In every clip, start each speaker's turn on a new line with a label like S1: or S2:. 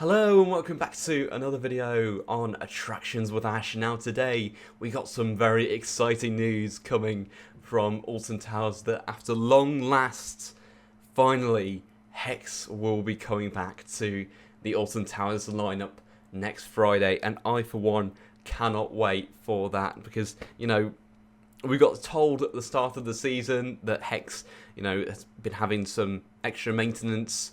S1: Hello and welcome back to another video on Attractions with Ash. Now today we got some very exciting news coming from Alton Towers that after long last, finally Hex will be coming back to the Alton Towers lineup next Friday, and I for one cannot wait for that because, you know, we got told at the start of the season that Hex, you know, has been having some extra maintenance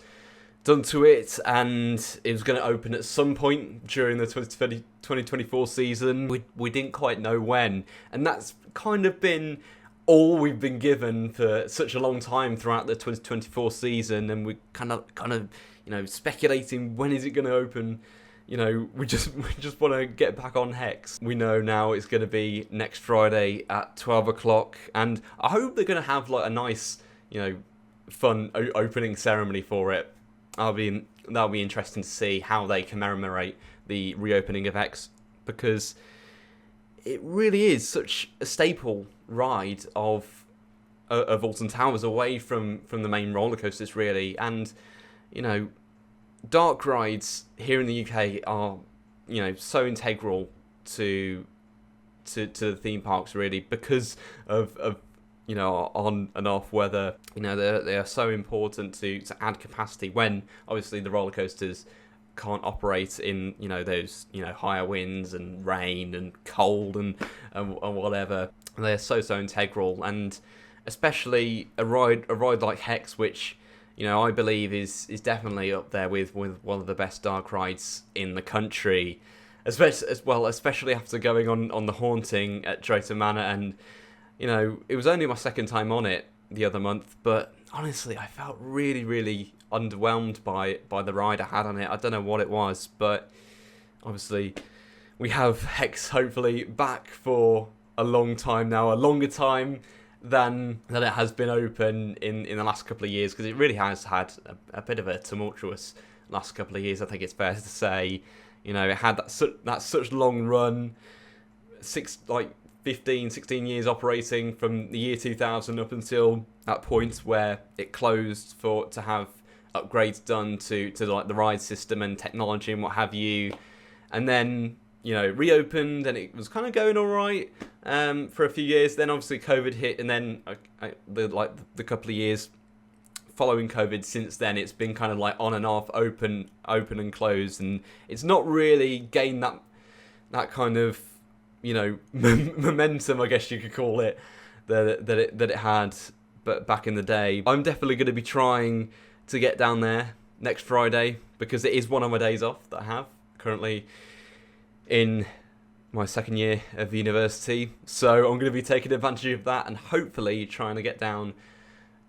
S1: done to it, and it was going to open at some point during the 2024 season. We didn't quite know when, and that's kind of been all we've been given for such a long time throughout the 2024 season, and we kind of you know, speculating when is it going to open. You know, we just want to get back on Hex. We know now it's going to be next Friday at 12 o'clock, and I hope they're going to have like a nice, you know, fun opening ceremony for it. That'll be interesting to see how they commemorate the reopening of Hex, because it really is such a staple ride of Alton Towers, away from the main roller coasters really. And you know, dark rides here in the UK are, you know, so integral to the theme parks really, because of you know, on and off weather. You know, they are so important to add capacity when obviously the roller coasters can't operate in, you know, those, you know, higher winds and rain and cold and whatever. They're so integral, and especially a ride like Hex, which, you know, I believe is definitely up there with one of the best dark rides in the country, especially after going on the Haunting at Drayton Manor. And you know, it was only my second time on it the other month, but honestly, I felt really underwhelmed by the ride I had on it. I don't know what it was, but obviously we have Hex hopefully back for a long time now, a longer time than it has been open in the last couple of years, because it really has had a bit of a tumultuous last couple of years, I think it's fair to say. You know, it had that such long run, 15, 16 years operating from the year 2000 up until that point where it closed to have upgrades done to like the ride system and technology and what have you, and then, you know, reopened and it was kind of going all right for a few years. Then obviously COVID hit, and then the couple of years following COVID since then, it's been kind of like on and off, open and closed, and it's not really gained that kind of, you know, momentum, I guess you could call it, that it had, but back in the day. I'm definitely going to be trying to get down there next Friday, because it is one of my days off that I have currently in my second year of university. So I'm going to be taking advantage of that and hopefully trying to get down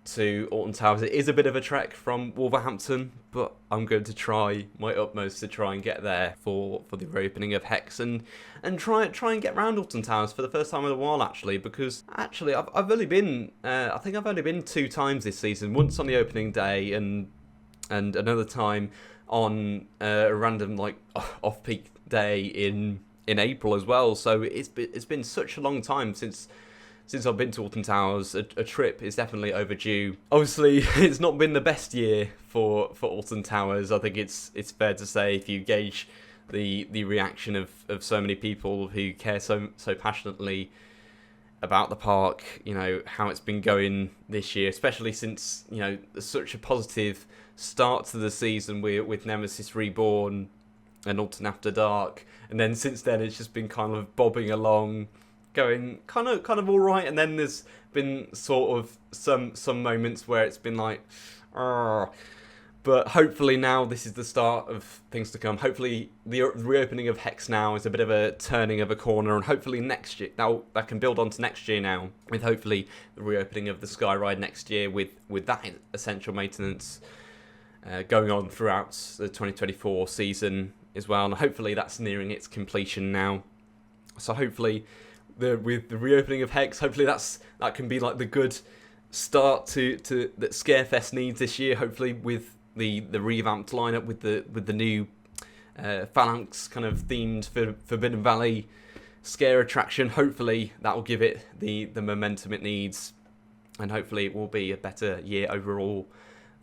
S1: to Alton Towers. It is a bit of a trek from Wolverhampton, but I'm going to try my utmost to try and get there for the reopening of Hex, and try and get around Alton Towers for the first time in a while, actually, because actually I've only been I think I've only been 2 times this season. Once on the opening day, and another time on a random like off-peak day in April as well. So it's been such a long time since I've been to Alton Towers. A trip is definitely overdue. Obviously, it's not been the best year for Alton Towers. I think it's fair to say, if you gauge the reaction of so many people who care so passionately about the park, you know, how it's been going this year, especially since, you know, such a positive start to the season with Nemesis Reborn and Alton After Dark, and then since then it's just been kind of bobbing along, going kind of all right, and then there's been sort of some moments where it's been like, but hopefully now this is the start of things to come. Hopefully the reopening of Hex now is a bit of a turning of a corner, and hopefully next year that can build on to next year now, with hopefully the reopening of the Sky Ride next year, with that essential maintenance going on throughout the 2024 season as well, and hopefully that's nearing its completion now. So hopefully with the reopening of Hex, hopefully that can be like the good start to that Scarefest needs this year. Hopefully with the revamped lineup, with the new Phalanx kind of themed for Forbidden Valley scare attraction, hopefully that will give it the momentum it needs, and hopefully it will be a better year overall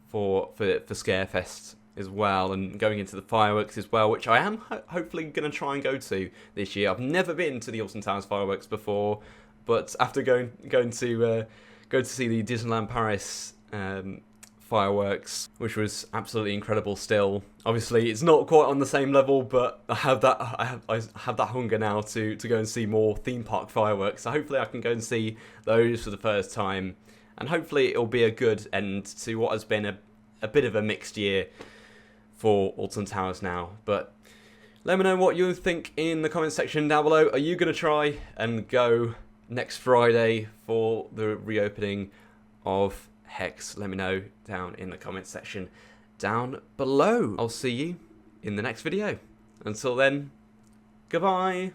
S1: for Scarefest as well, and going into the fireworks as well, which I am hopefully going to try and go to this year. I've never been to the Alton Towers fireworks before, but after going to see the Disneyland Paris fireworks, which was absolutely incredible still. Obviously, it's not quite on the same level, but I have that hunger now to go and see more theme park fireworks. So hopefully I can go and see those for the first time, and hopefully it'll be a good end to what has been a bit of a mixed year for Alton Towers now. But let me know what you think in the comment section down below. Are you going to try and go next Friday for the reopening of Hex? Let me know down in the comment section down below. I'll see you in the next video. Until then, goodbye.